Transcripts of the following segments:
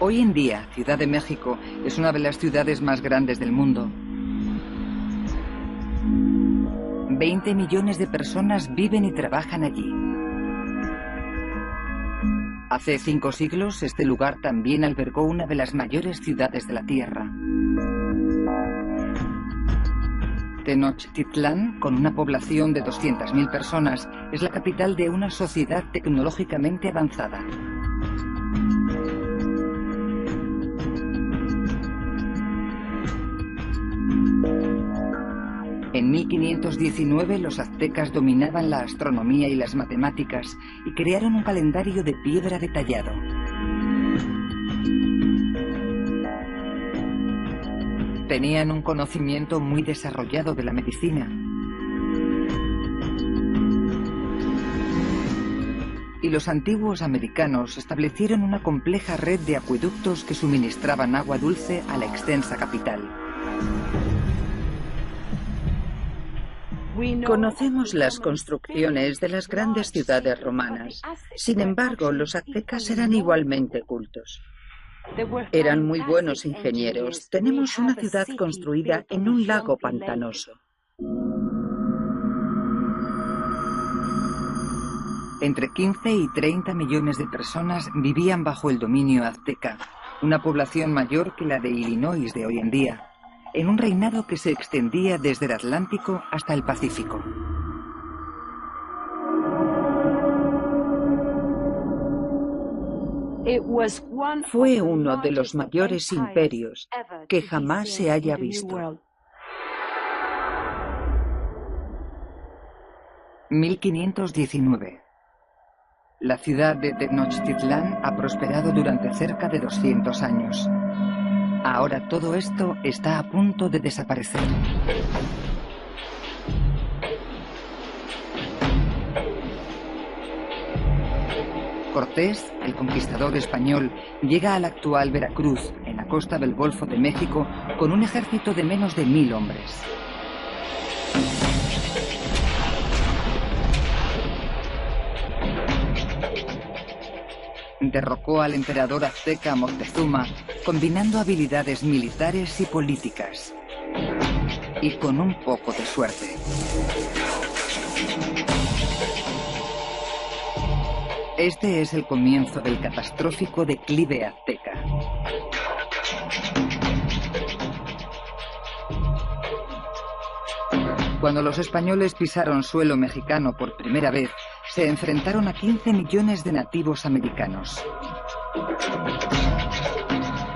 Hoy en día, Ciudad de México es una de las ciudades más grandes del mundo. 20 millones de personas viven y trabajan allí. Hace 5 siglos, este lugar también albergó una de las mayores ciudades de la Tierra. Tenochtitlán, con una población de 200.000 personas, es la capital de una sociedad tecnológicamente avanzada. En 1519 los aztecas dominaban la astronomía y las matemáticas y crearon un calendario de piedra detallado. Tenían un conocimiento muy desarrollado de la medicina. Y los antiguos americanos establecieron una compleja red de acueductos que suministraban agua dulce a la extensa capital. Conocemos las construcciones de las grandes ciudades romanas. Sin embargo, los aztecas eran igualmente cultos. Eran muy buenos ingenieros. Tenemos una ciudad construida en un lago pantanoso. Entre 15 y 30 millones de personas vivían bajo el dominio azteca, una población mayor que la de Illinois de hoy en día, en un reinado que se extendía desde el Atlántico hasta el Pacífico. Fue uno de los mayores imperios que jamás se haya visto. 1519. La ciudad de Tenochtitlán ha prosperado durante cerca de 200 años. Ahora todo esto está a punto de desaparecer. Cortés, el conquistador español, llega al actual Veracruz, en la costa del Golfo de México, con un ejército de menos de 1000 hombres. Derrocó al emperador azteca Moctezuma, combinando habilidades militares y políticas. Y con un poco de suerte. Este es el comienzo del catastrófico declive azteca. Cuando los españoles pisaron suelo mexicano por primera vez, se enfrentaron a 15 millones de nativos americanos.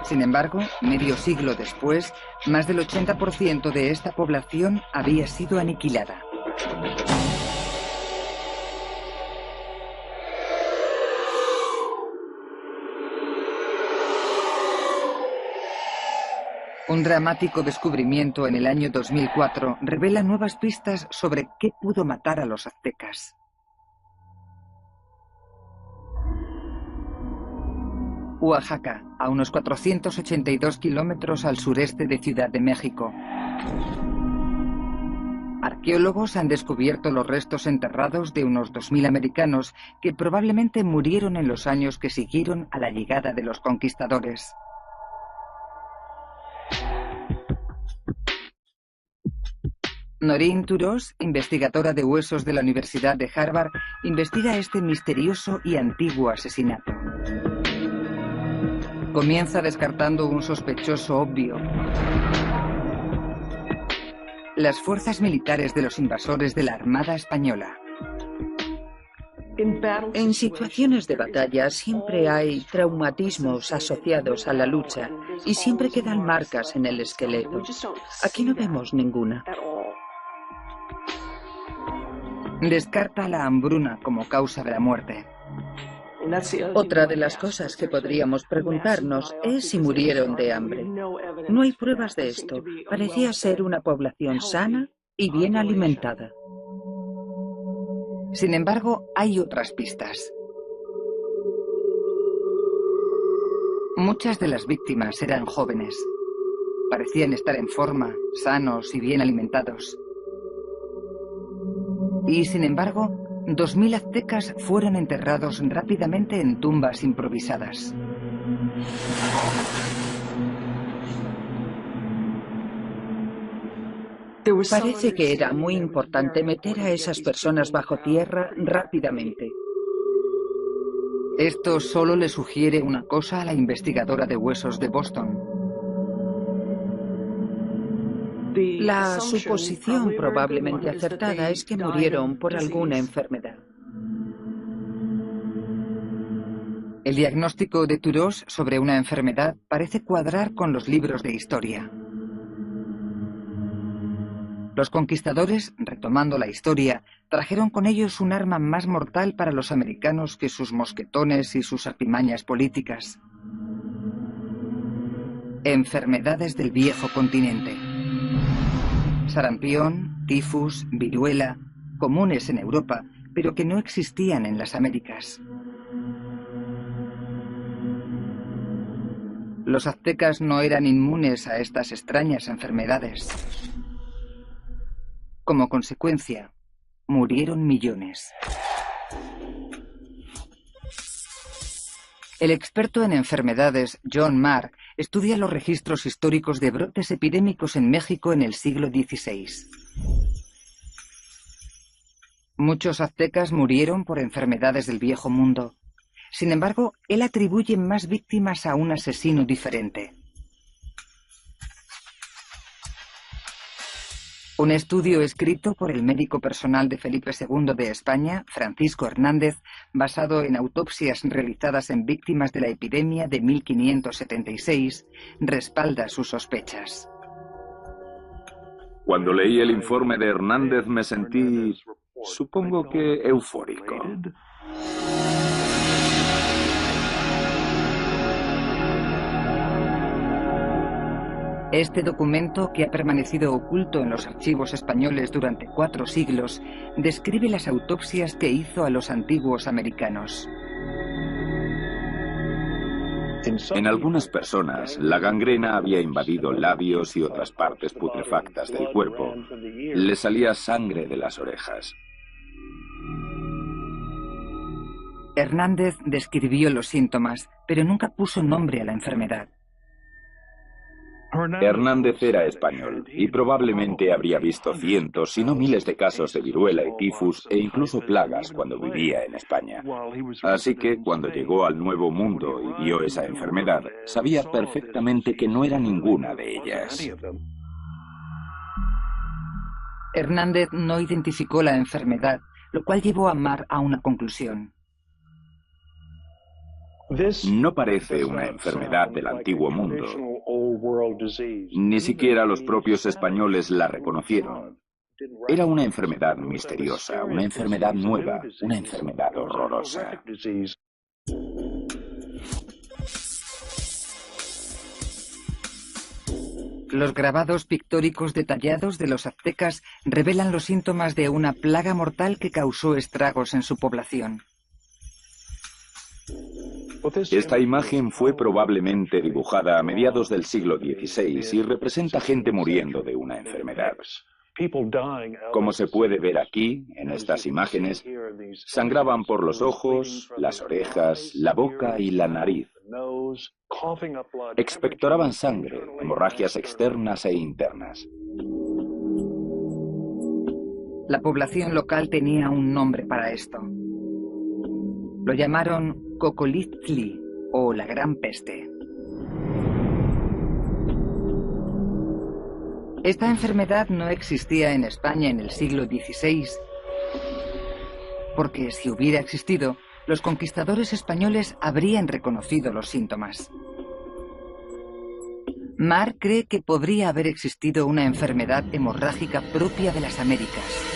Sin embargo, medio siglo después, más del 80% de esta población había sido aniquilada. Un dramático descubrimiento en el año 2004 revela nuevas pistas sobre qué pudo matar a los aztecas. Oaxaca, a unos 482 kilómetros al sureste de Ciudad de México. Arqueólogos han descubierto los restos enterrados de unos 2000 americanos que probablemente murieron en los años que siguieron a la llegada de los conquistadores. Noreen Touros, investigadora de huesos de la Universidad de Harvard, investiga este misterioso y antiguo asesinato. Comienza descartando un sospechoso obvio. Las fuerzas militares de los invasores de la Armada Española. En situaciones de batalla siempre hay traumatismos asociados a la lucha y siempre quedan marcas en el esqueleto. Aquí no vemos ninguna. Descarta la hambruna como causa de la muerte. Otra de las cosas que podríamos preguntarnos es si murieron de hambre. No hay pruebas de esto. Parecía ser una población sana y bien alimentada. Sin embargo, hay otras pistas. Muchas de las víctimas eran jóvenes. Parecían estar en forma, sanos y bien alimentados. Y sin embargo, 2000 aztecas fueron enterrados rápidamente en tumbas improvisadas. Parece que era muy importante meter a esas personas bajo tierra rápidamente. Esto solo le sugiere una cosa a la investigadora de huesos de Boston. La suposición probablemente acertada es que murieron por alguna enfermedad. El diagnóstico de Turós sobre una enfermedad parece cuadrar con los libros de historia. Los conquistadores, retomando la historia, trajeron con ellos un arma más mortal para los americanos que sus mosquetones y sus artimañas políticas. Enfermedades del viejo continente. Sarampión, tifus, viruela, comunes en Europa, pero que no existían en las Américas. Los aztecas no eran inmunes a estas extrañas enfermedades. Como consecuencia, murieron millones. El experto en enfermedades, John Marr, estudia los registros históricos de brotes epidémicos en México en el siglo XVI. Muchos aztecas murieron por enfermedades del Viejo Mundo. Sin embargo, él atribuye más víctimas a un asesino diferente. Un estudio escrito por el médico personal de Felipe II de España, Francisco Hernández, basado en autopsias realizadas en víctimas de la epidemia de 1576, respalda sus sospechas. Cuando leí el informe de Hernández me sentí, supongo que eufórico. Este documento, que ha permanecido oculto en los archivos españoles durante 4 siglos, describe las autopsias que hizo a los antiguos americanos. En algunas personas, la gangrena había invadido labios y otras partes putrefactas del cuerpo. Le salía sangre de las orejas. Hernández describió los síntomas, pero nunca puso nombre a la enfermedad. Hernández era español y probablemente habría visto cientos, si no miles de casos de viruela y tifus e incluso plagas cuando vivía en España. Así que cuando llegó al Nuevo Mundo y vio esa enfermedad, sabía perfectamente que no era ninguna de ellas. Hernández no identificó la enfermedad, lo cual llevó a Marr a una conclusión. No parece una enfermedad del Antiguo Mundo. Ni siquiera los propios españoles la reconocieron. Era una enfermedad misteriosa, una enfermedad nueva, una enfermedad horrorosa. Los grabados pictóricos detallados de los aztecas revelan los síntomas de una plaga mortal que causó estragos en su población. Esta imagen fue probablemente dibujada a mediados del siglo XVI y representa gente muriendo de una enfermedad. Como se puede ver aquí, en estas imágenes, sangraban por los ojos, las orejas, la boca y la nariz. Expectoraban sangre, hemorragias externas e internas. La población local tenía un nombre para esto. Lo llamaron Cocolitzli, o la Gran Peste. Esta enfermedad no existía en España en el siglo XVI, porque si hubiera existido, los conquistadores españoles habrían reconocido los síntomas. Marr cree que podría haber existido una enfermedad hemorrágica propia de las Américas.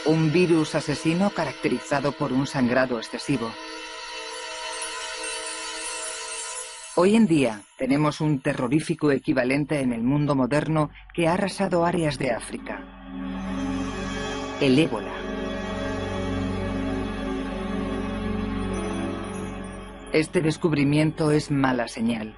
Un virus asesino caracterizado por un sangrado excesivo. Hoy en día tenemos un terrorífico equivalente en el mundo moderno que ha arrasado áreas de África. El ébola. Este descubrimiento es mala señal.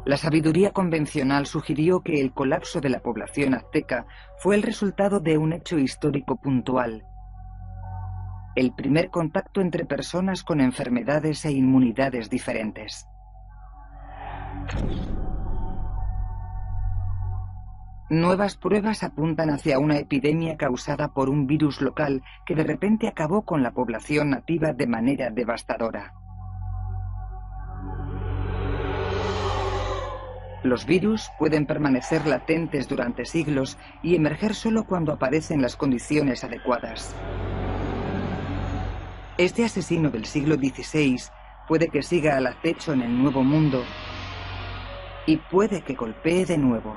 La sabiduría convencional sugirió que el colapso de la población azteca fue el resultado de un hecho histórico puntual. el primer contacto entre personas con enfermedades e inmunidades diferentes. Nuevas pruebas apuntan hacia una epidemia causada por un virus local que de repente acabó con la población nativa de manera devastadora. Los virus pueden permanecer latentes durante siglos y emerger solo cuando aparecen las condiciones adecuadas. Este asesino del siglo XVI puede que siga al acecho en el Nuevo Mundo y puede que golpee de nuevo.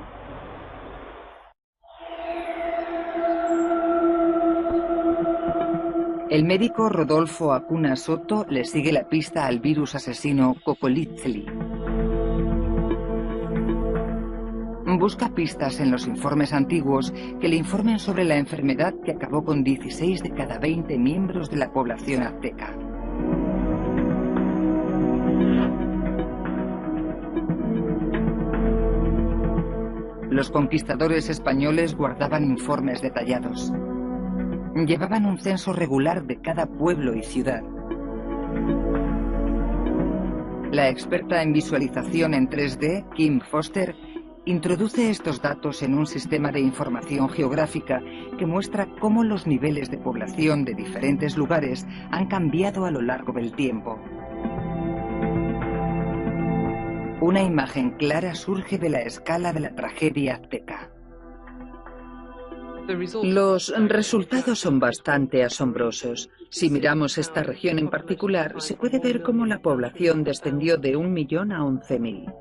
El médico Rodolfo Acuna Soto le sigue la pista al virus asesino Cocolizli. Busca pistas en los informes antiguos que le informen sobre la enfermedad que acabó con 16 de cada 20 miembros de la población azteca. Los conquistadores españoles guardaban informes detallados. Llevaban un censo regular de cada pueblo y ciudad. La experta en visualización en 3D, Kim Foster, introduce estos datos en un sistema de información geográfica que muestra cómo los niveles de población de diferentes lugares han cambiado a lo largo del tiempo. Una imagen clara surge de la escala de la tragedia azteca. Los resultados son bastante asombrosos. Si miramos esta región en particular, se puede ver cómo la población descendió de 1 millón a 11.000.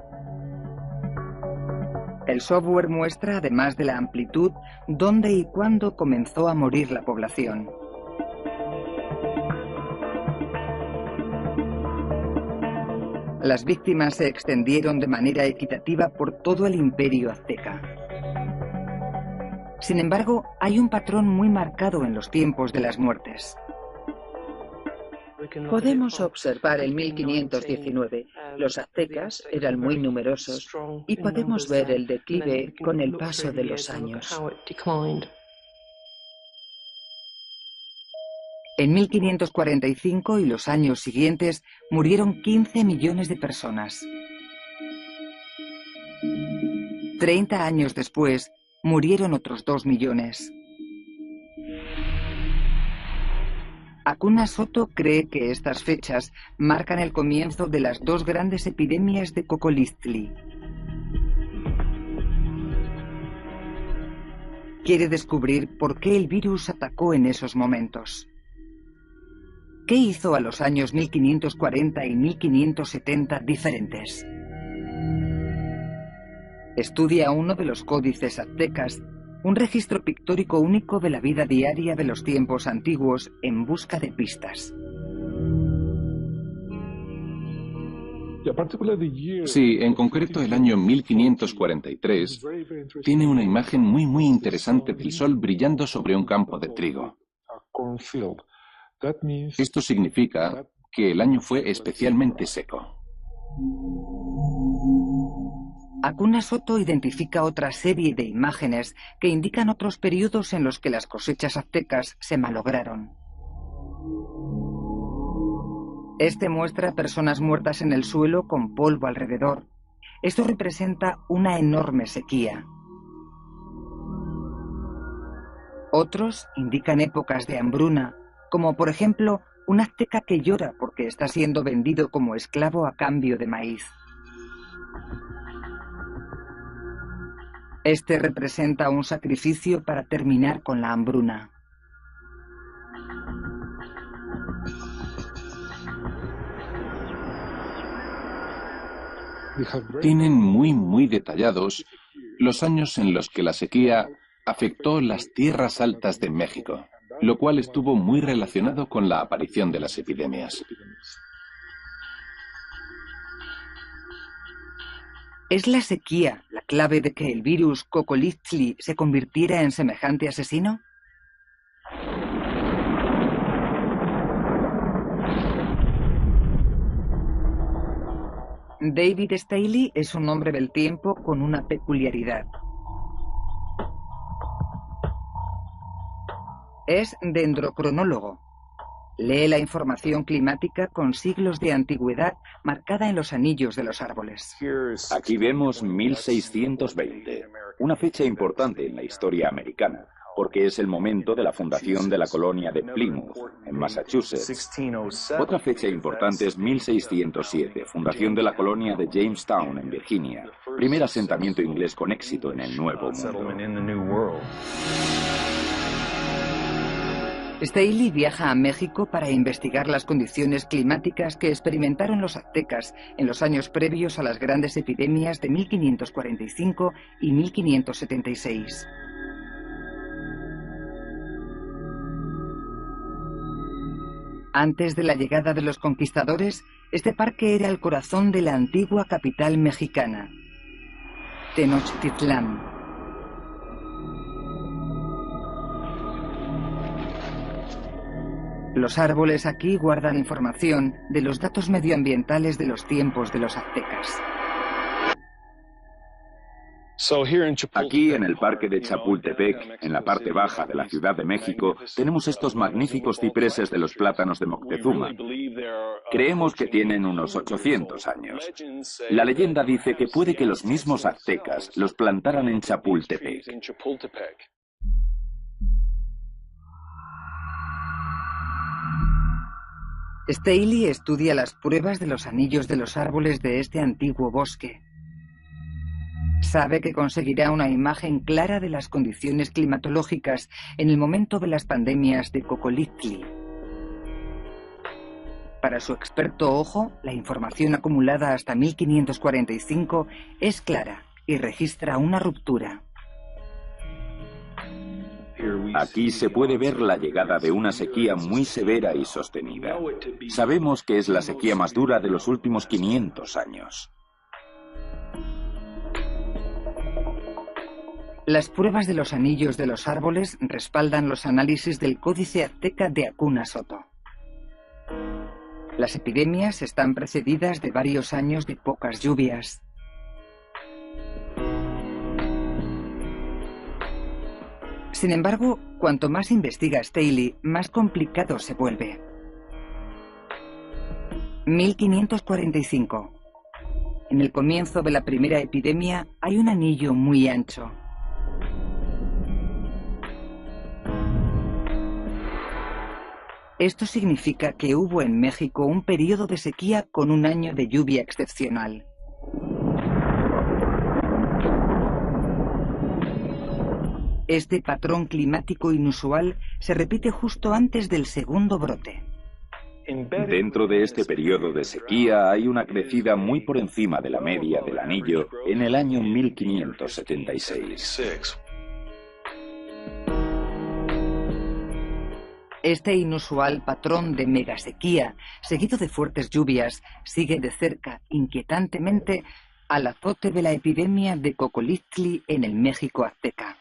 El software muestra, además de la amplitud, dónde y cuándo comenzó a morir la población. Las víctimas se extendieron de manera equitativa por todo el imperio azteca. Sin embargo, hay un patrón muy marcado en los tiempos de las muertes. Podemos observar en 1519. Los aztecas eran muy numerosos y podemos ver el declive con el paso de los años. En 1545 y los años siguientes murieron 15 millones de personas. 30 años después, murieron otros 2 millones. Acuna Soto cree que estas fechas marcan el comienzo de las 2 grandes epidemias de Cocolizli. Quiere descubrir por qué el virus atacó en esos momentos. ¿Qué hizo a los años 1540 y 1570 diferentes? Estudia uno de los códices aztecas, un registro pictórico único de la vida diaria de los tiempos antiguos en busca de pistas. Sí, en concreto el año 1543 tiene una imagen muy interesante del sol brillando sobre un campo de trigo. Esto significa que el año fue especialmente seco. Acuna Soto identifica otra serie de imágenes que indican otros periodos en los que las cosechas aztecas se malograron. Este muestra personas muertas en el suelo con polvo alrededor. Esto representa una enorme sequía. Otros indican épocas de hambruna, como por ejemplo un azteca que llora porque está siendo vendido como esclavo a cambio de maíz. Este representa un sacrificio para terminar con la hambruna. Tienen muy detallados los años en los que la sequía afectó las tierras altas de México, lo cual estuvo muy relacionado con la aparición de las epidemias. ¿Es la sequía la clave de que el virus Cocolizli se convirtiera en semejante asesino? David Staley es un hombre del tiempo con una peculiaridad. Es dendrocronólogo. Lee la información climática con siglos de antigüedad marcada en los anillos de los árboles. Aquí vemos 1620, una fecha importante en la historia americana, porque es el momento de la fundación de la colonia de Plymouth, en Massachusetts. Otra fecha importante es 1607, fundación de la colonia de Jamestown, en Virginia, primer asentamiento inglés con éxito en el Nuevo Mundo. Staley viaja a México para investigar las condiciones climáticas que experimentaron los aztecas en los años previos a las grandes epidemias de 1545 y 1576. Antes de la llegada de los conquistadores, este parque era el corazón de la antigua capital mexicana, Tenochtitlán. Los árboles aquí guardan información de los datos medioambientales de los tiempos de los aztecas. Aquí en el parque de Chapultepec, en la parte baja de la Ciudad de México, tenemos estos magníficos cipreses de los plátanos de Moctezuma. Creemos que tienen unos 800 años. La leyenda dice que puede que los mismos aztecas los plantaran en Chapultepec. Staley estudia las pruebas de los anillos de los árboles de este antiguo bosque. Sabe que conseguirá una imagen clara de las condiciones climatológicas en el momento de las pandemias de Cocolitli. Para su experto ojo, la información acumulada hasta 1545 es clara y registra una ruptura. Aquí se puede ver la llegada de una sequía muy severa y sostenida. Sabemos que es la sequía más dura de los últimos 500 años. Las pruebas de los anillos de los árboles respaldan los análisis del Códice Azteca de Acuna Soto. Las epidemias están precedidas de varios años de pocas lluvias. Sin embargo, cuanto más investiga Staley, más complicado se vuelve. 1545. En el comienzo de la primera epidemia hay un anillo muy ancho. Esto significa que hubo en México un periodo de sequía con un año de lluvia excepcional. Este patrón climático inusual se repite justo antes del segundo brote. Dentro de este periodo de sequía hay una crecida muy por encima de la media del anillo en el año 1576. Este inusual patrón de megasequía, seguido de fuertes lluvias, sigue de cerca, inquietantemente, al azote de la epidemia de Cocolitli en el México azteca.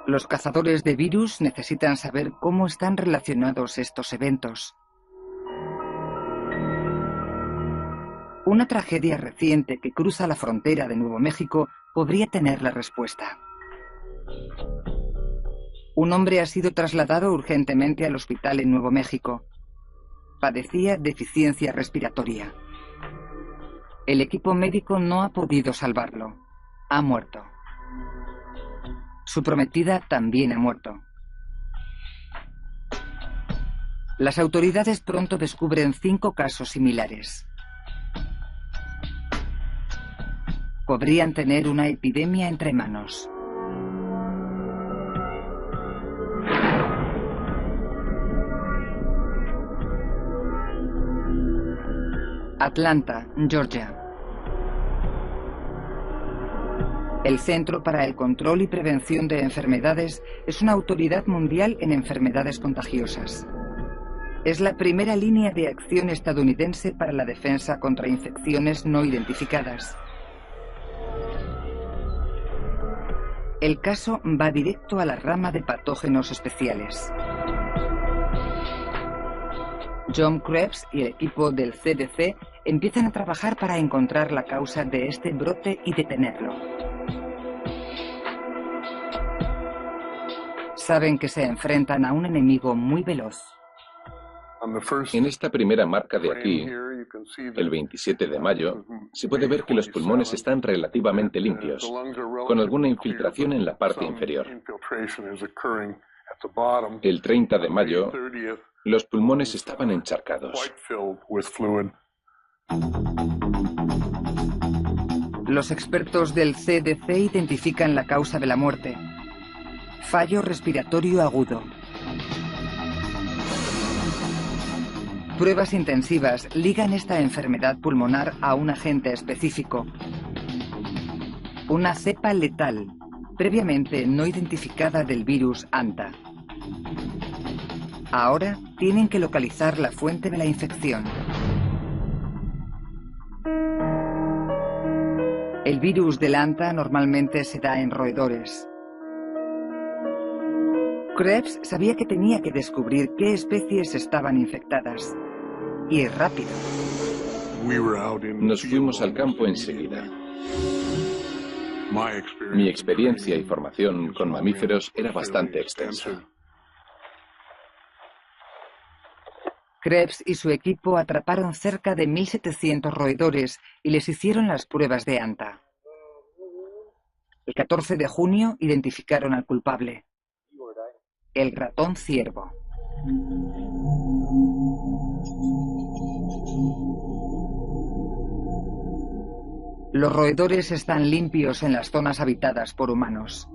Los cazadores de virus necesitan saber cómo están relacionados estos eventos. Una tragedia reciente que cruza la frontera de Nuevo México podría tener la respuesta. Un hombre ha sido trasladado urgentemente al hospital en Nuevo México. Padecía deficiencia respiratoria. El equipo médico no ha podido salvarlo. Ha muerto. Su prometida también ha muerto. Las autoridades pronto descubren 5 casos similares. Podrían tener una epidemia entre manos. Atlanta, Georgia. El Centro para el Control y Prevención de Enfermedades es una autoridad mundial en enfermedades contagiosas. Es la primera línea de acción estadounidense para la defensa contra infecciones no identificadas. El caso va directo a la rama de patógenos especiales. John Krebs y el equipo del CDC empiezan a trabajar para encontrar la causa de este brote y detenerlo. Saben que se enfrentan a un enemigo muy veloz. En esta primera marca de aquí, el 27 de mayo, se puede ver que los pulmones están relativamente limpios, con alguna infiltración en la parte inferior. El 30 de mayo, los pulmones estaban encharcados. Los expertos del CDC identifican la causa de la muerte: fallo respiratorio agudo. Pruebas intensivas ligan esta enfermedad pulmonar a un agente específico, una cepa letal, previamente no identificada del virus Anta. Ahora tienen que localizar la fuente de la infección. El virus del Anta normalmente se da en roedores. Krebs sabía que tenía que descubrir qué especies estaban infectadas. Y rápido. Nos fuimos al campo enseguida. Mi experiencia y formación con mamíferos era bastante extensa. Krebs y su equipo atraparon cerca de 1.700 roedores y les hicieron las pruebas de Anta. El 14 de junio identificaron al culpable: el ratón ciervo. Los roedores están limpios en las zonas habitadas por humanos.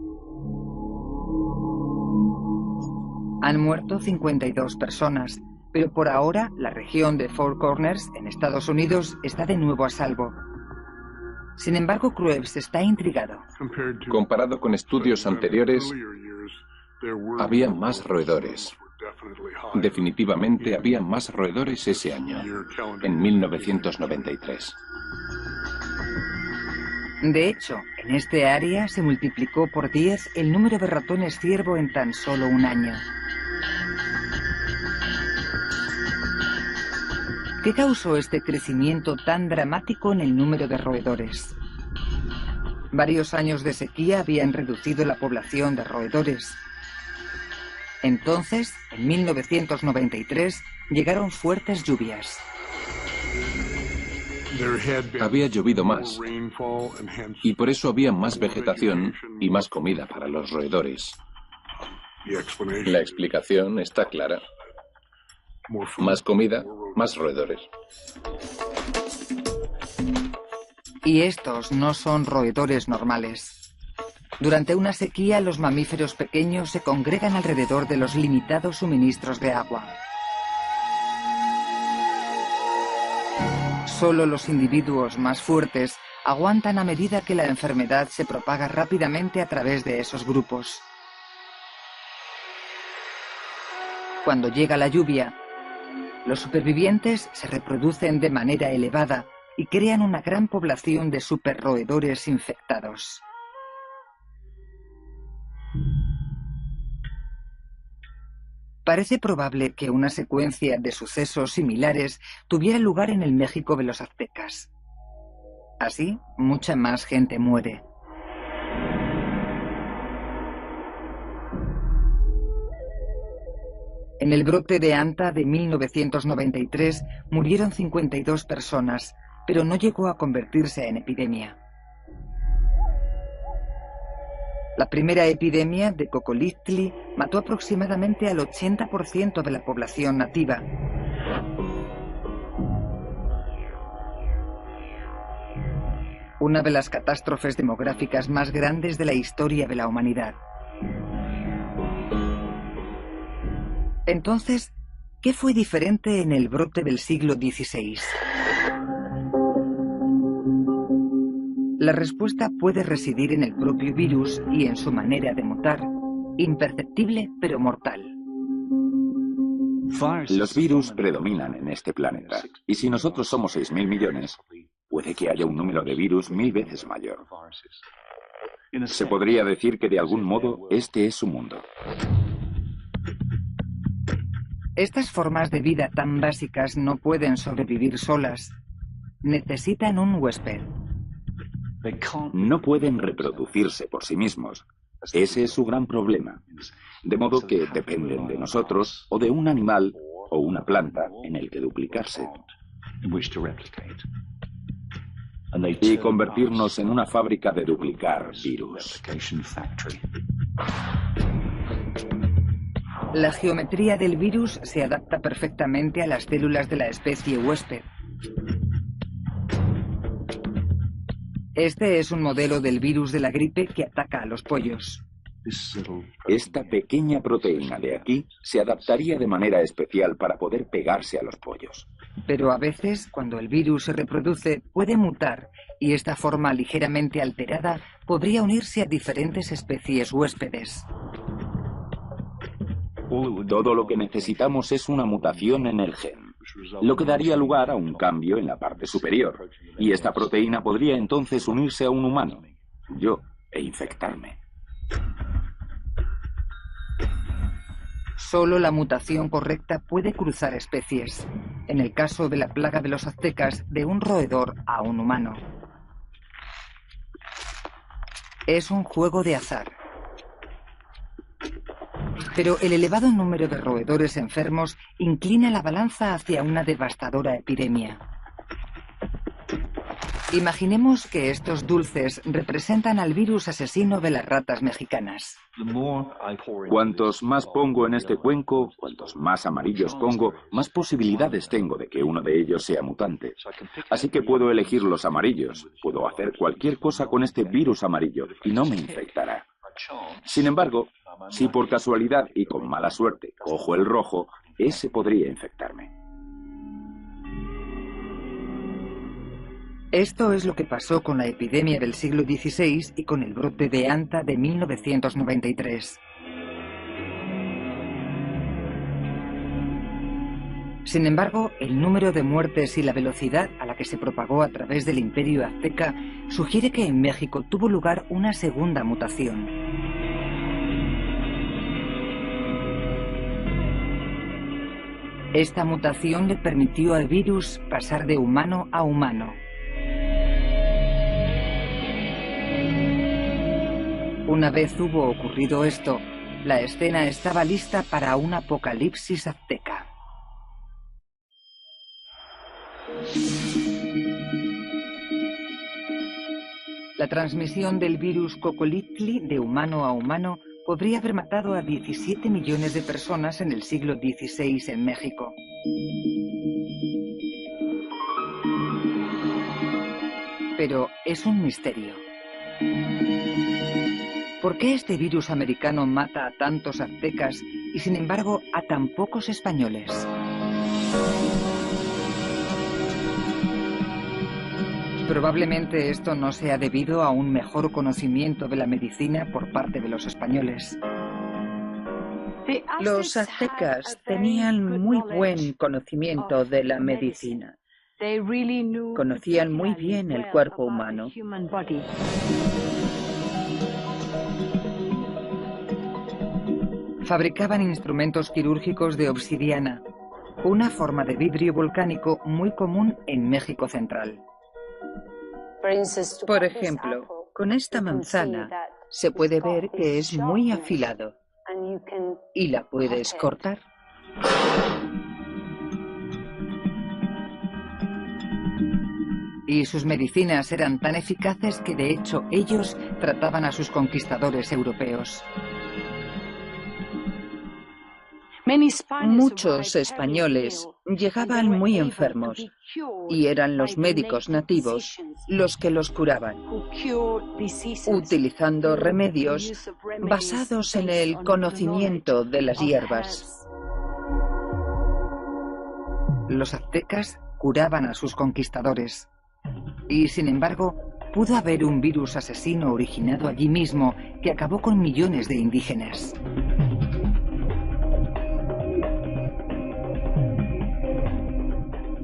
Han muerto 52 personas, pero por ahora la región de Four Corners, en Estados Unidos, está de nuevo a salvo. Sin embargo, Krebs está intrigado. Comparado con estudios anteriores, había más roedores. Definitivamente había más roedores ese año, en 1993. De hecho, en este área se multiplicó por 10 el número de ratones ciervo en tan solo un año. ¿Qué causó este crecimiento tan dramático en el número de roedores? Varios años de sequía habían reducido la población de roedores. Entonces, en 1993, llegaron fuertes lluvias. Había llovido más, y por eso había más vegetación y más comida para los roedores. La explicación está clara. Más comida, más roedores. Y estos no son roedores normales. Durante una sequía, los mamíferos pequeños se congregan alrededor de los limitados suministros de agua. Solo los individuos más fuertes aguantan a medida que la enfermedad se propaga rápidamente a través de esos grupos. Cuando llega la lluvia, los supervivientes se reproducen de manera elevada y crean una gran población de superroedores infectados. Parece probable que una secuencia de sucesos similares tuviera lugar en el México de los aztecas. Así, mucha más gente muere. En el brote de Anta de 1993 murieron 52 personas, pero no llegó a convertirse en epidemia. La primera epidemia de Cocoliztli mató aproximadamente al 80% de la población nativa. Una de las catástrofes demográficas más grandes de la historia de la humanidad. Entonces, ¿qué fue diferente en el brote del siglo XVI? La respuesta puede residir en el propio virus y en su manera de mutar, imperceptible pero mortal. Los virus predominan en este planeta, y si nosotros somos 6.000 millones, puede que haya un número de virus 1000 veces mayor. Se podría decir que de algún modo este es su mundo. Estas formas de vida tan básicas no pueden sobrevivir solas. Necesitan un huésped. No pueden reproducirse por sí mismos, Ese es su gran problema. De modo que dependen de nosotros o de un animal o una planta en el que duplicarse. Y convertirnos en una fábrica de duplicar virus. La geometría del virus se adapta perfectamente a las células de la especie huésped. Este es un modelo del virus de la gripe que ataca a los pollos. Esta pequeña proteína de aquí se adaptaría de manera especial para poder pegarse a los pollos. Pero a veces, cuando el virus se reproduce, puede mutar y esta forma ligeramente alterada podría unirse a diferentes especies huéspedes. Todo lo que necesitamos es una mutación en el gen, lo que daría lugar a un cambio en la parte superior, y esta proteína podría entonces unirse a un humano, yo, e infectarme. Solo la mutación correcta puede cruzar especies. En el caso de la plaga de los aztecas, de un roedor a un humano. Es un juego de azar. Pero el elevado número de roedores enfermos inclina la balanza hacia una devastadora epidemia. Imaginemos que estos dulces representan al virus asesino de las ratas mexicanas. Cuantos más pongo en este cuenco, cuantos más amarillos pongo, más posibilidades tengo de que uno de ellos sea mutante. Así que puedo elegir los amarillos. Puedo hacer cualquier cosa con este virus amarillo y no me infectará. Sin embargo, si por casualidad y con mala suerte cojo el rojo, ese podría infectarme. Esto es lo que pasó con la epidemia del siglo XVI y con el brote de Anta de 1993. Sin embargo, el número de muertes y la velocidad a la que se propagó a través del Imperio Azteca sugiere que en México tuvo lugar una segunda mutación. Esta mutación le permitió al virus pasar de humano a humano. Una vez hubo ocurrido esto, la escena estaba lista para un apocalipsis azteca. La transmisión del virus Cocolitli de humano a humano podría haber matado a 17 millones de personas en el siglo XVI en México. Pero es un misterio. ¿Por qué este virus americano mata a tantos aztecas y sin embargo a tan pocos españoles? Probablemente esto no sea debido a un mejor conocimiento de la medicina por parte de los españoles. Los aztecas tenían muy buen conocimiento de la medicina. Conocían muy bien el cuerpo humano. Fabricaban instrumentos quirúrgicos de obsidiana, una forma de vidrio volcánico muy común en México central. Por ejemplo, con esta manzana se puede ver que es muy afilado y la puedes cortar. Y sus medicinas eran tan eficaces que de hecho ellos trataban a sus conquistadores europeos. Muchos españoles llegaban muy enfermos y eran los médicos nativos los que los curaban, utilizando remedios basados en el conocimiento de las hierbas. Los aztecas curaban a sus conquistadores. Y sin embargo, pudo haber un virus asesino originado allí mismo que acabó con millones de indígenas.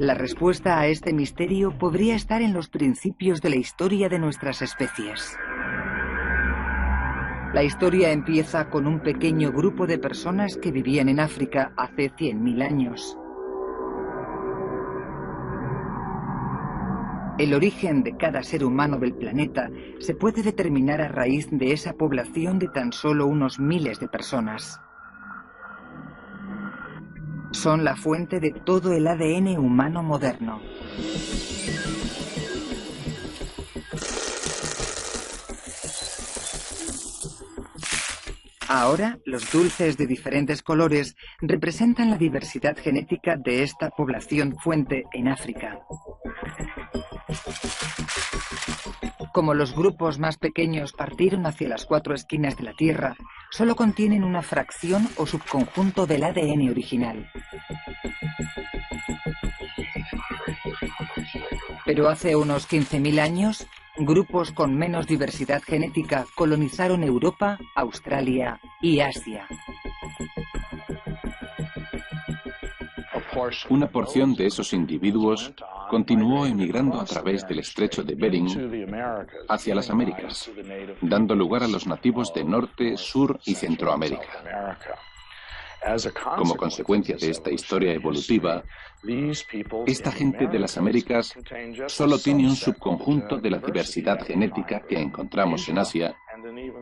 La respuesta a este misterio podría estar en los principios de la historia de nuestras especies. La historia empieza con un pequeño grupo de personas que vivían en África hace 100.000 años. El origen de cada ser humano del planeta se puede determinar a raíz de esa población de tan solo unos miles de personas. Son la fuente de todo el ADN humano moderno. Ahora, los dulces de diferentes colores representan la diversidad genética de esta población fuente en África. Como los grupos más pequeños partieron hacia las 4 esquinas de la Tierra, solo contienen una fracción o subconjunto del ADN original. Pero hace unos 15.000 años, grupos con menos diversidad genética colonizaron Europa, Australia y Asia. Una porción de esos individuos continuó emigrando a través del estrecho de Bering hacia las Américas, dando lugar a los nativos de Norte, Sur y Centroamérica. Como consecuencia de esta historia evolutiva, esta gente de las Américas solo tiene un subconjunto de la diversidad genética que encontramos en Asia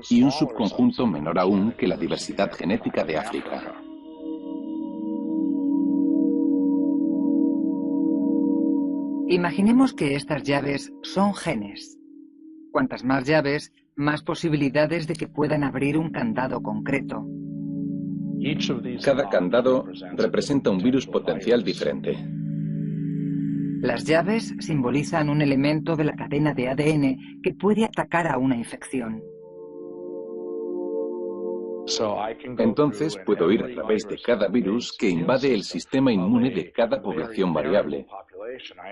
y un subconjunto menor aún que la diversidad genética de África. Imaginemos que estas llaves son genes. Cuantas más llaves, más posibilidades de que puedan abrir un candado concreto. Cada candado representa un virus potencial diferente. Las llaves simbolizan un elemento de la cadena de ADN que puede atacar a una infección. Entonces puedo ir a través de cada virus que invade el sistema inmune de cada población variable.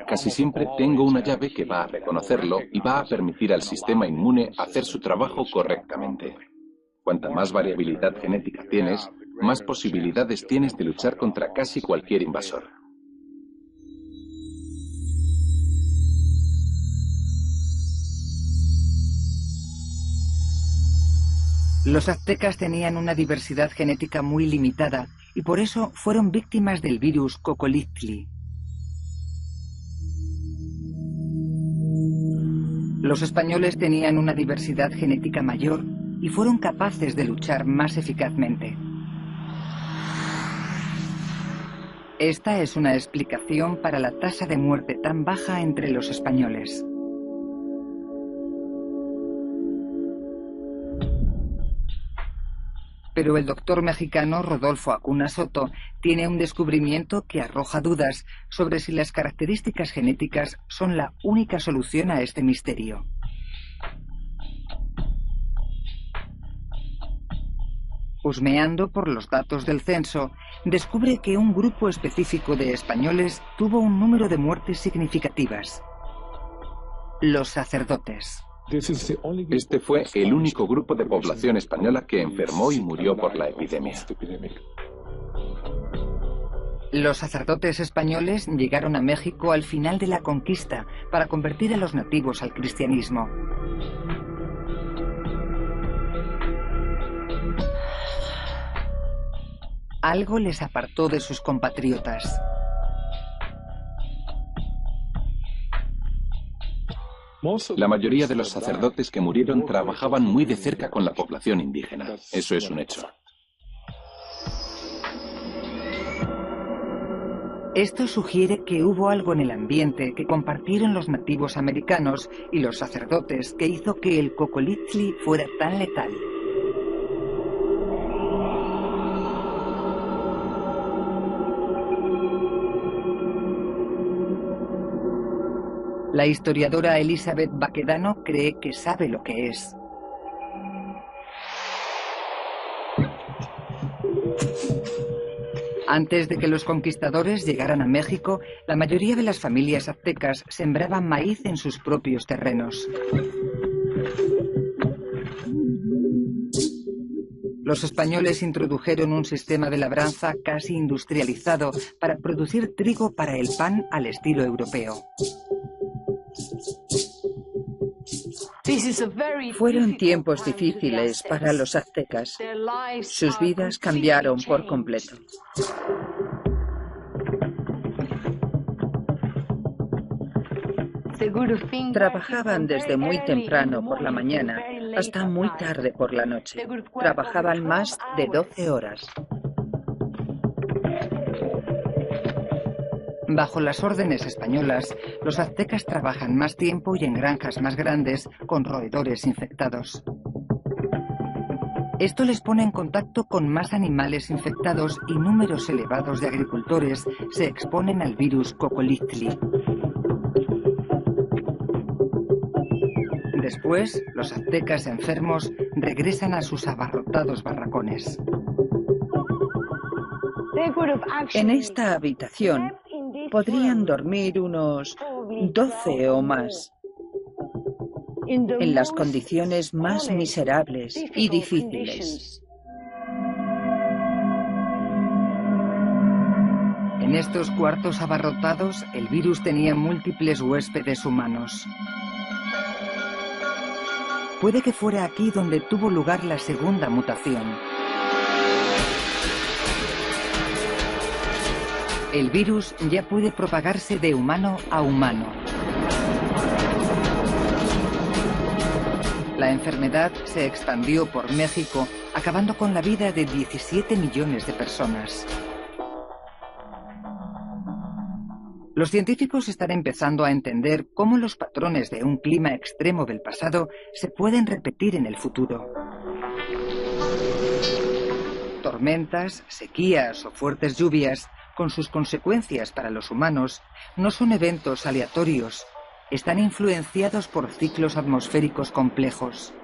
Casi siempre tengo una llave que va a reconocerlo y va a permitir al sistema inmune hacer su trabajo correctamente. Cuanta más variabilidad genética tienes, más posibilidades tienes de luchar contra casi cualquier invasor. Los aztecas tenían una diversidad genética muy limitada y por eso fueron víctimas del virus Cocoliztli. Los españoles tenían una diversidad genética mayor y fueron capaces de luchar más eficazmente. Esta es una explicación para la tasa de muerte tan baja entre los españoles. Pero el doctor mexicano Rodolfo Acuna Soto tiene un descubrimiento que arroja dudas sobre si las características genéticas son la única solución a este misterio. Husmeando por los datos del censo, descubre que un grupo específico de españoles tuvo un número de muertes significativas: los sacerdotes. Este fue el único grupo de población española que enfermó y murió por la epidemia. Los sacerdotes españoles llegaron a México al final de la conquista para convertir a los nativos al cristianismo. Algo les apartó de sus compatriotas. La mayoría de los sacerdotes que murieron trabajaban muy de cerca con la población indígena. Eso es un hecho. Esto sugiere que hubo algo en el ambiente que compartieron los nativos americanos y los sacerdotes que hizo que el Cocoliztli fuera tan letal. La historiadora Elizabeth Baquedano cree que sabe lo que es. Antes de que los conquistadores llegaran a México, la mayoría de las familias aztecas sembraban maíz en sus propios terrenos. Los españoles introdujeron un sistema de labranza casi industrializado para producir trigo para el pan al estilo europeo. Fueron tiempos difíciles para los aztecas. Sus vidas cambiaron por completo. Trabajaban desde muy temprano por la mañana hasta muy tarde por la noche. Trabajaban más de 12 horas. Bajo las órdenes españolas, los aztecas trabajan más tiempo y en granjas más grandes con roedores infectados. Esto les pone en contacto con más animales infectados y números elevados de agricultores se exponen al virus Cocollictli. Después, los aztecas enfermos regresan a sus abarrotados barracones. En esta habitación podrían dormir unos 12 o más, en las condiciones más miserables y difíciles. En estos cuartos abarrotados, el virus tenía múltiples huéspedes humanos. Puede que fuera aquí donde tuvo lugar la segunda mutación. El virus ya puede propagarse de humano a humano. La enfermedad se expandió por México, acabando con la vida de 17 millones de personas. Los científicos están empezando a entender cómo los patrones de un clima extremo del pasado se pueden repetir en el futuro. Tormentas, sequías o fuertes lluvias, con sus consecuencias para los humanos, no son eventos aleatorios. Están influenciados por ciclos atmosféricos complejos.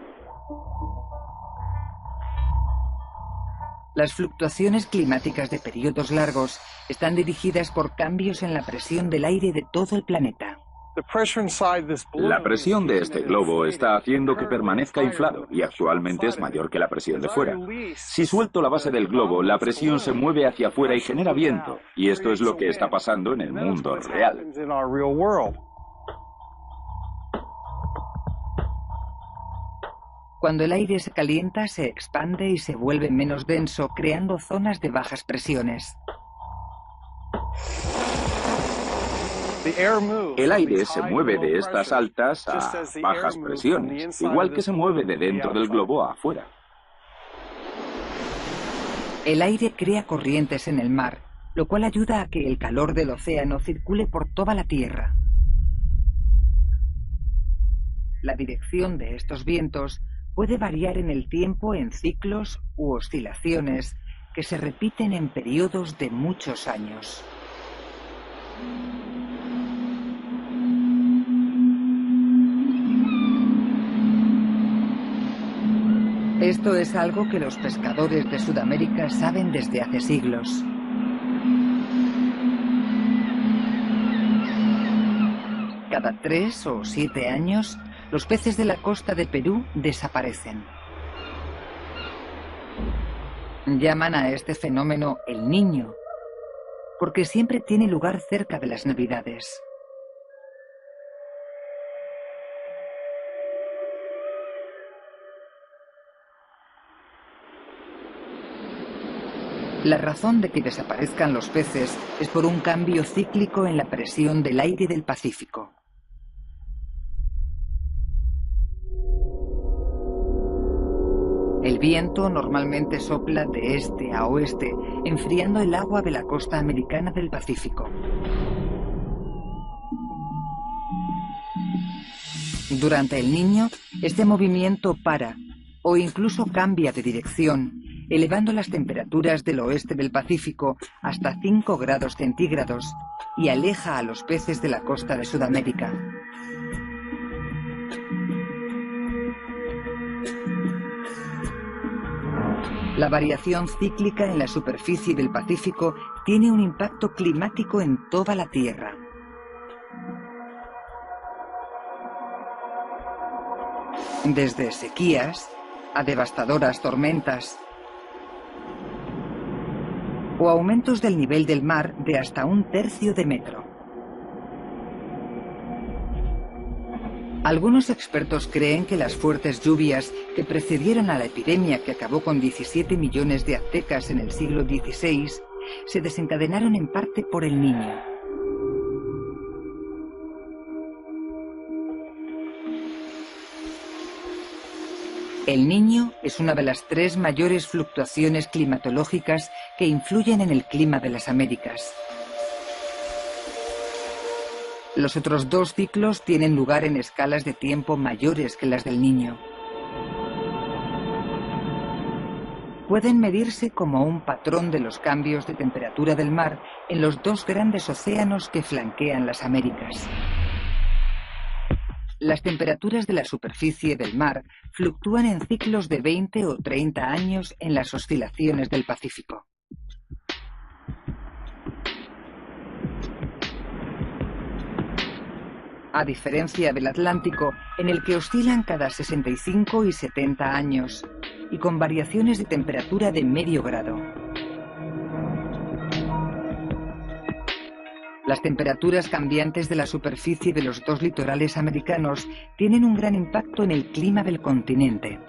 Las fluctuaciones climáticas de periodos largos están dirigidas por cambios en la presión del aire de todo el planeta. La presión de este globo está haciendo que permanezca inflado y actualmente es mayor que la presión de fuera. Si suelto la base del globo, la presión se mueve hacia afuera y genera viento, y esto es lo que está pasando en el mundo real. Cuando el aire se calienta, se expande y se vuelve menos denso, creando zonas de bajas presiones. El aire se mueve de estas altas a bajas presiones, igual que se mueve de dentro del globo a afuera. El aire crea corrientes en el mar, lo cual ayuda a que el calor del océano circule por toda la Tierra. La dirección de estos vientos puede variar en el tiempo en ciclos u oscilaciones que se repiten en periodos de muchos años. Esto es algo que los pescadores de Sudamérica saben desde hace siglos. Cada 3 o 7 años, los peces de la costa de Perú desaparecen. Llaman a este fenómeno el Niño, porque siempre tiene lugar cerca de las Navidades. La razón de que desaparezcan los peces es por un cambio cíclico en la presión del aire del Pacífico. El viento normalmente sopla de este a oeste, enfriando el agua de la costa americana del Pacífico. Durante el Niño, este movimiento para, o incluso cambia de dirección, elevando las temperaturas del oeste del Pacífico hasta 5 grados centígrados y aleja a los peces de la costa de Sudamérica. La variación cíclica en la superficie del Pacífico tiene un impacto climático en toda la Tierra. Desde sequías a devastadoras tormentas o aumentos del nivel del mar de hasta 1/3 de metro. Algunos expertos creen que las fuertes lluvias que precedieron a la epidemia que acabó con 17 millones de aztecas en el siglo XVI se desencadenaron en parte por el Niño. El Niño es una de las 3 mayores fluctuaciones climatológicas que influyen en el clima de las Américas. Los otros 2 ciclos tienen lugar en escalas de tiempo mayores que las del Niño. Pueden medirse como un patrón de los cambios de temperatura del mar en los 2 grandes océanos que flanquean las Américas. Las temperaturas de la superficie del mar fluctúan en ciclos de 20 o 30 años en las oscilaciones del Pacífico. A diferencia del Atlántico, en el que oscilan cada 65 y 70 años, y con variaciones de temperatura de medio grado. Las temperaturas cambiantes de la superficie de los 2 litorales americanos tienen un gran impacto en el clima del continente.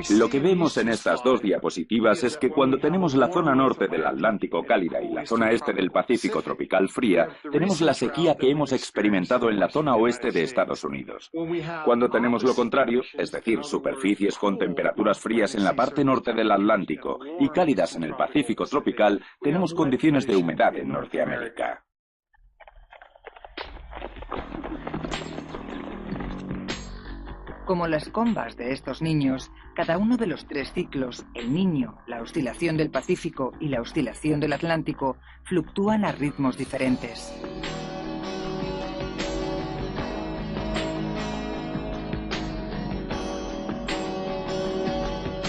Lo que vemos en estas 2 diapositivas es que cuando tenemos la zona norte del Atlántico cálida y la zona este del Pacífico tropical fría, tenemos la sequía que hemos experimentado en la zona oeste de Estados Unidos. Cuando tenemos lo contrario, es decir, superficies con temperaturas frías en la parte norte del Atlántico y cálidas en el Pacífico tropical, tenemos condiciones de humedad en Norteamérica. Como las combas de estos niños, cada uno de los 3 ciclos, el Niño, la oscilación del Pacífico y la oscilación del Atlántico, fluctúan a ritmos diferentes.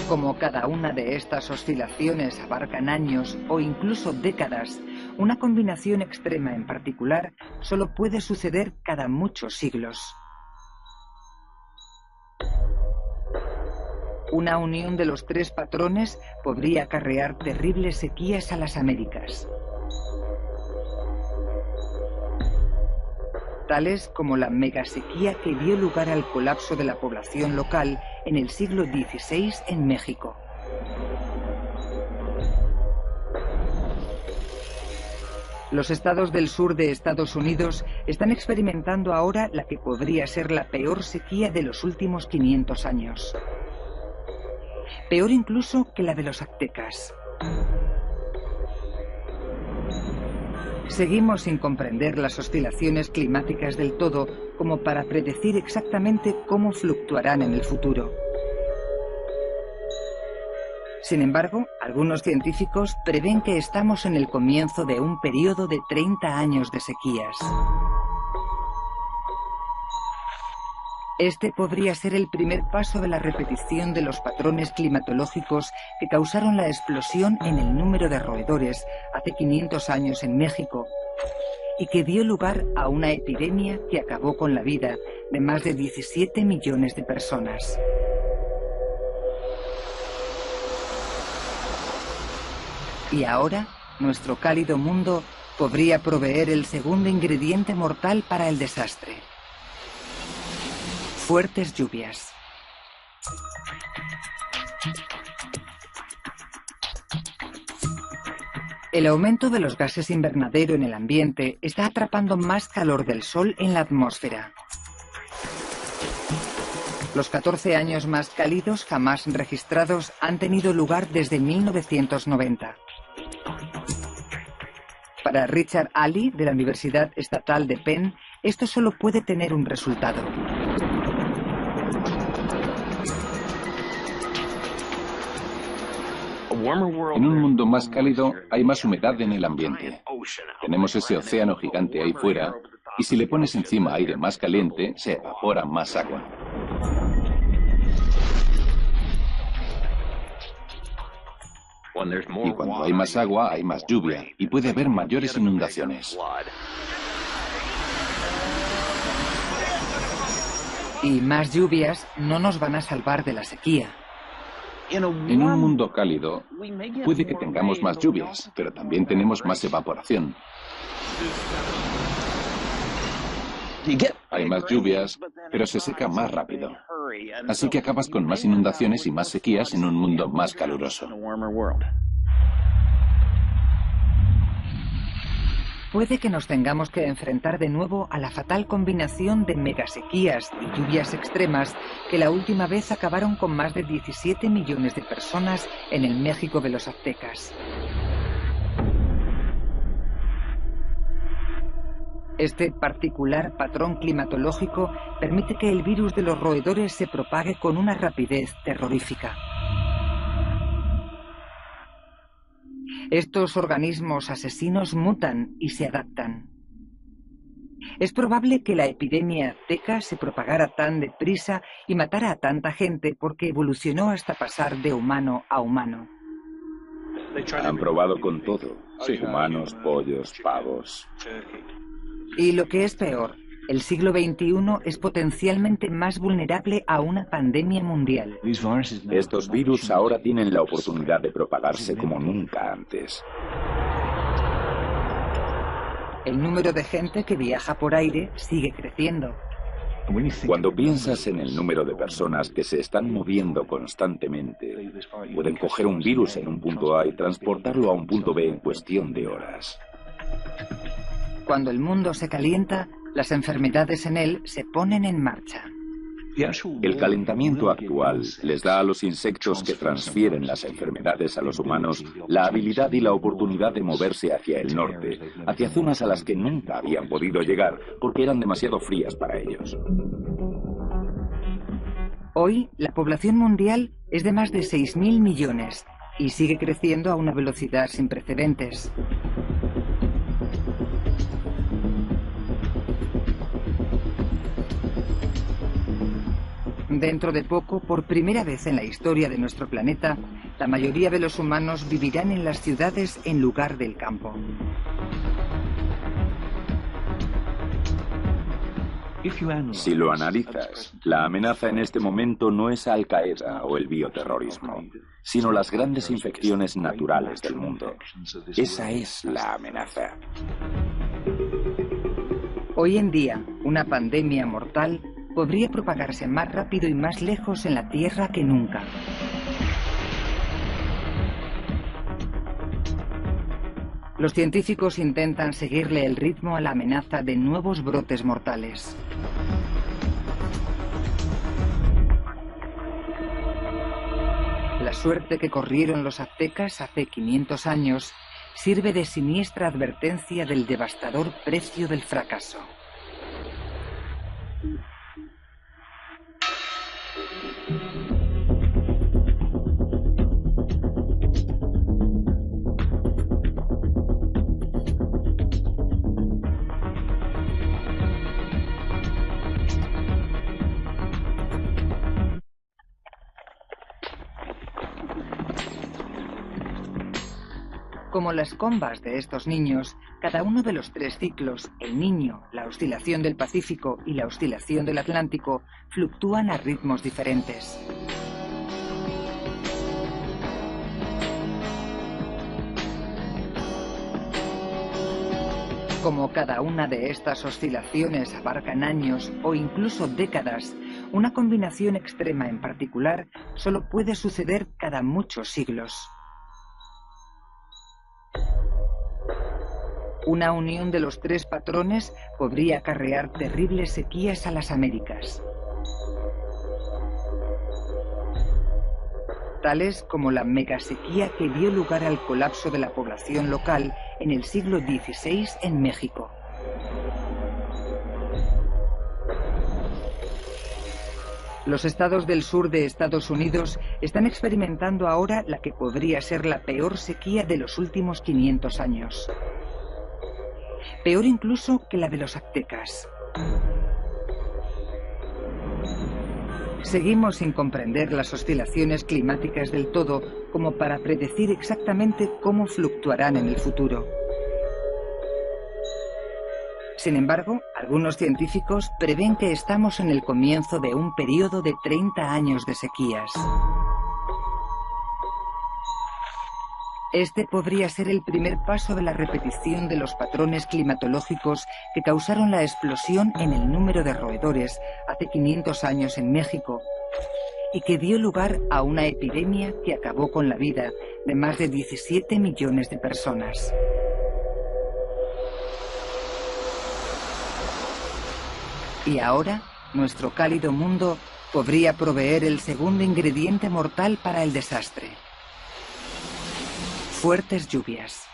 Como cada una de estas oscilaciones abarcan años o incluso décadas, una combinación extrema en particular solo puede suceder cada muchos siglos. Una unión de los 3 patrones podría acarrear terribles sequías a las Américas. Tales como la megasequía que dio lugar al colapso de la población local en el siglo XVI en México. Los estados del sur de Estados Unidos están experimentando ahora la que podría ser la peor sequía de los últimos 500 años. Peor incluso que la de los aztecas. Seguimos sin comprender las oscilaciones climáticas del todo como para predecir exactamente cómo fluctuarán en el futuro. Sin embargo, algunos científicos prevén que estamos en el comienzo de un periodo de 30 años de sequías. Este podría ser el primer paso de la repetición de los patrones climatológicos que causaron la explosión en el número de roedores hace 500 años en México y que dio lugar a una epidemia que acabó con la vida de más de 17 millones de personas. Y ahora, nuestro cálido mundo podría proveer el segundo ingrediente mortal para el desastre. Fuertes lluvias. El aumento de los gases invernadero en el ambiente está atrapando más calor del Sol en la atmósfera. Los 14 años más cálidos jamás registrados han tenido lugar desde 1990. Para Richard Ali, de la Universidad Estatal de Penn, esto solo puede tener un resultado. En un mundo más cálido hay más humedad en el ambiente. Tenemos ese océano gigante ahí fuera y si le pones encima aire más caliente, se evapora más agua. Y cuando hay más agua, hay más lluvia y puede haber mayores inundaciones. Y más lluvias no nos van a salvar de la sequía. En un mundo cálido, puede que tengamos más lluvias, pero también tenemos más evaporación. Hay más lluvias, pero se seca más rápido. Así que acabas con más inundaciones y más sequías en un mundo más caluroso. Puede que nos tengamos que enfrentar de nuevo a la fatal combinación de megasequías y lluvias extremas que la última vez acabaron con más de 17 millones de personas en el México de los aztecas. Este particular patrón climatológico permite que el virus de los roedores se propague con una rapidez terrorífica. Estos organismos asesinos mutan y se adaptan. Es probable que la epidemia azteca se propagara tan deprisa y matara a tanta gente porque evolucionó hasta pasar de humano a humano. Han probado con todo. Humanos, pollos, pavos. Y lo que es peor, el siglo XXI es potencialmente más vulnerable a una pandemia mundial. Estos virus ahora tienen la oportunidad de propagarse como nunca antes. El número de gente que viaja por aire sigue creciendo. Cuando piensas en el número de personas que se están moviendo constantemente, pueden coger un virus en un punto A y transportarlo a un punto B en cuestión de horas. Cuando el mundo se calienta, las enfermedades en él se ponen en marcha. El calentamiento actual les da a los insectos que transfieren las enfermedades a los humanos la habilidad y la oportunidad de moverse hacia el norte, hacia zonas a las que nunca habían podido llegar porque eran demasiado frías para ellos. Hoy, la población mundial es de más de 6.000 millones y sigue creciendo a una velocidad sin precedentes. Dentro de poco, por primera vez en la historia de nuestro planeta, la mayoría de los humanos vivirán en las ciudades en lugar del campo. Si lo analizas, la amenaza en este momento no es Al Qaeda o el bioterrorismo, sino las grandes infecciones naturales del mundo. Esa es la amenaza. Hoy en día, una pandemia mortal podría propagarse más rápido y más lejos en la Tierra que nunca. Los científicos intentan seguirle el ritmo a la amenaza de nuevos brotes mortales. La suerte que corrieron los aztecas hace 500 años sirve de siniestra advertencia del devastador precio del fracaso. Como las combas de estos niños, cada uno de los tres ciclos, el Niño, la oscilación del Pacífico y la oscilación del Atlántico, fluctúan a ritmos diferentes. Como cada una de estas oscilaciones abarcan años o incluso décadas, una combinación extrema en particular solo puede suceder cada muchos siglos. Una unión de los tres patrones podría acarrear terribles sequías a las Américas. Tales como la megasequía que dio lugar al colapso de la población local en el siglo XVI en México. Los estados del sur de Estados Unidos están experimentando ahora la que podría ser la peor sequía de los últimos 500 años. Peor incluso que la de los aztecas. Seguimos sin comprender las oscilaciones climáticas del todo como para predecir exactamente cómo fluctuarán en el futuro. Sin embargo, algunos científicos prevén que estamos en el comienzo de un periodo de 30 años de sequías. Este podría ser el primer paso de la repetición de los patrones climatológicos que causaron la explosión en el número de roedores hace 500 años en México y que dio lugar a una epidemia que acabó con la vida de más de 17 millones de personas. Y ahora, nuestro cálido mundo podría proveer el segundo ingrediente mortal para el desastre. Fuertes lluvias.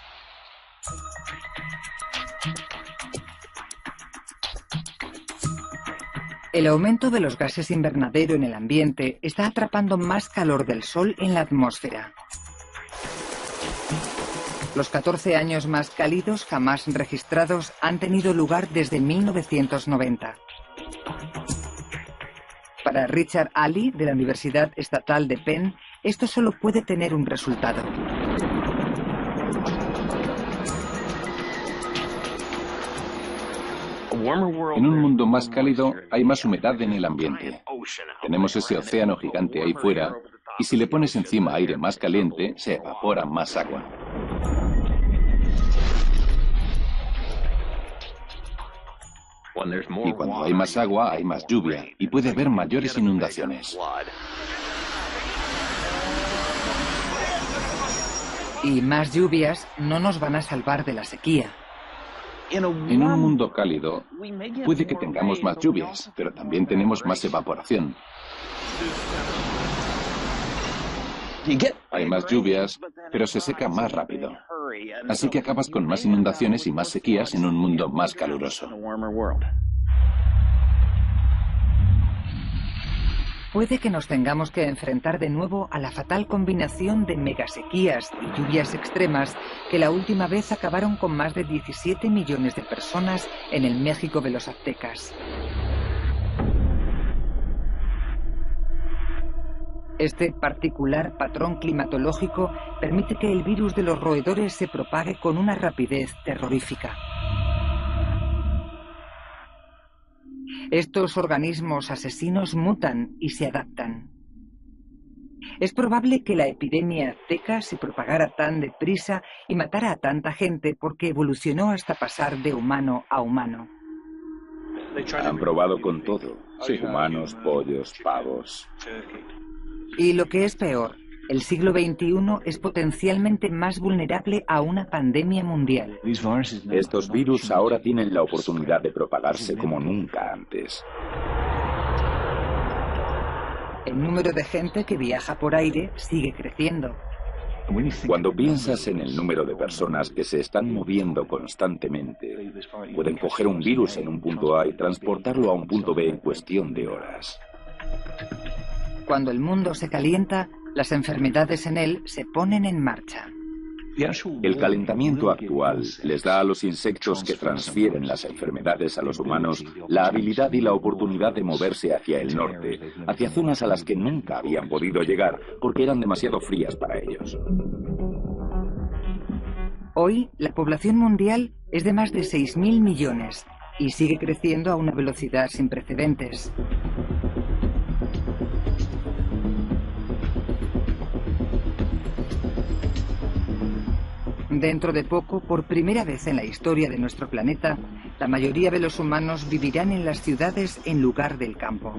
El aumento de los gases invernadero en el ambiente está atrapando más calor del Sol en la atmósfera. Los 14 años más cálidos jamás registrados han tenido lugar desde 1990. Para Richard Ali, de la Universidad Estatal de Penn, esto solo puede tener un resultado. En un mundo más cálido hay más humedad en el ambiente. Tenemos ese océano gigante ahí fuera y si le pones encima aire más caliente, se evapora más agua. Y cuando hay más agua, hay más lluvia y puede haber mayores inundaciones. Y más lluvias no nos van a salvar de la sequía. En un mundo cálido, puede que tengamos más lluvias, pero también tenemos más evaporación. Hay más lluvias, pero se seca más rápido. Así que acabas con más inundaciones y más sequías en un mundo más caluroso. Puede que nos tengamos que enfrentar de nuevo a la fatal combinación de megasequías y lluvias extremas que la última vez acabaron con más de 17 millones de personas en el México de los aztecas. Este particular patrón climatológico permite que el virus de los roedores se propague con una rapidez terrorífica. Estos organismos asesinos mutan y se adaptan. Es probable que la epidemia azteca se propagara tan deprisa y matara a tanta gente porque evolucionó hasta pasar de humano a humano. Han probado con todo. Humanos, pollos, pavos. Y lo que es peor, el siglo XXI es potencialmente más vulnerable a una pandemia mundial. Estos virus ahora tienen la oportunidad de propagarse como nunca antes. El número de gente que viaja por aire sigue creciendo. Cuando piensas en el número de personas que se están moviendo constantemente, pueden coger un virus en un punto A y transportarlo a un punto B en cuestión de horas. Cuando el mundo se calienta, las enfermedades en él se ponen en marcha. El calentamiento actual les da a los insectos que transfieren las enfermedades a los humanos la habilidad y la oportunidad de moverse hacia el norte, hacia zonas a las que nunca habían podido llegar porque eran demasiado frías para ellos. Hoy, la población mundial es de más de 6.000 millones y sigue creciendo a una velocidad sin precedentes. Dentro de poco, por primera vez en la historia de nuestro planeta, la mayoría de los humanos vivirán en las ciudades en lugar del campo.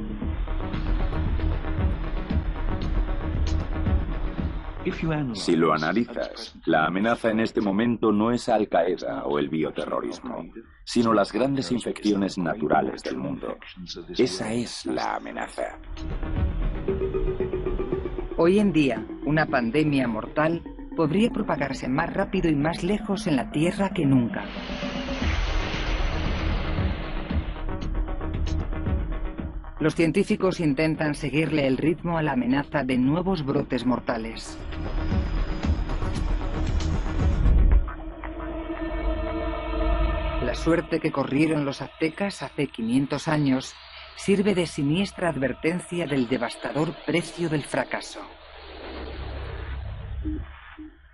Si lo analizas, la amenaza en este momento no es Al Qaeda o el bioterrorismo, sino las grandes infecciones naturales del mundo. Esa es la amenaza. Hoy en día, una pandemia mortal podría propagarse más rápido y más lejos en la Tierra que nunca. Los científicos intentan seguirle el ritmo a la amenaza de nuevos brotes mortales. La suerte que corrieron los aztecas hace 500 años sirve de siniestra advertencia del devastador precio del fracaso.